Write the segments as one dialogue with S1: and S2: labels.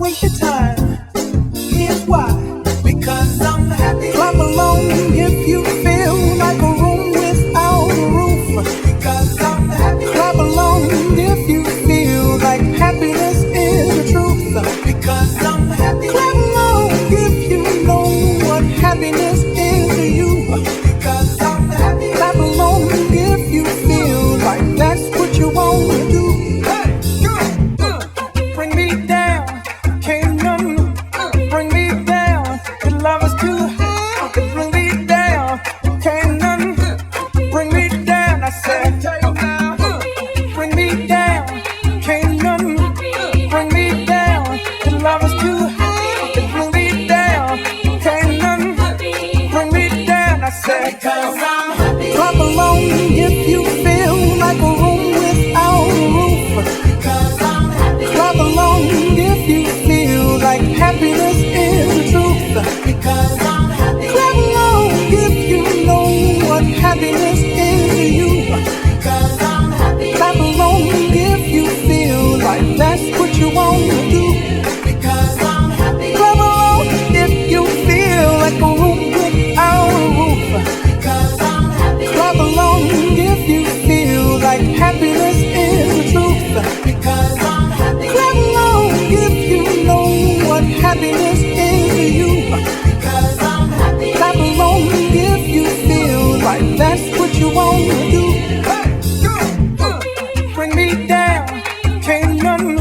S1: waste your time. Here's why. Because I'm happy. Clap along if you feel like a room without a roof. Because I'm happy. Clap along if you feel like happiness is the truth. Because I'm happy. Clap along if you know what happiness is to you. Because I'm happy. Clap along if you feel like that's what you want to do. Bring me down, can't none bring me down. The love is too high, bring me down, can't none bring me down. I said, bring me down, can't none bring me down. The love is too high, bring me down, can't none bring me down. I said, because I'm happy. Clap along if you feel like a room without a roof. Because I'm happy. Clap along if you feel like happiness is the truth. Because I'm happy. Clap along if you know what happiness is to you. Because I'm happy. Clap along if you feel like that's what you want to do. Because I'm happy. Clap along if you feel like a room without a roof. Because I'm happy. Clap along if you feel like happiness is the truth. Because I'm happy. Clap along if you know what happiness is to you. Because I'm happy. Clap along if you feel like that's what you want to do. Bring me down, can't none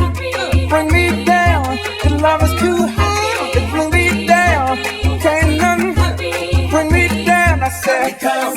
S1: bring me down. The love is too high, bring me down, can't none bring me down. I said, because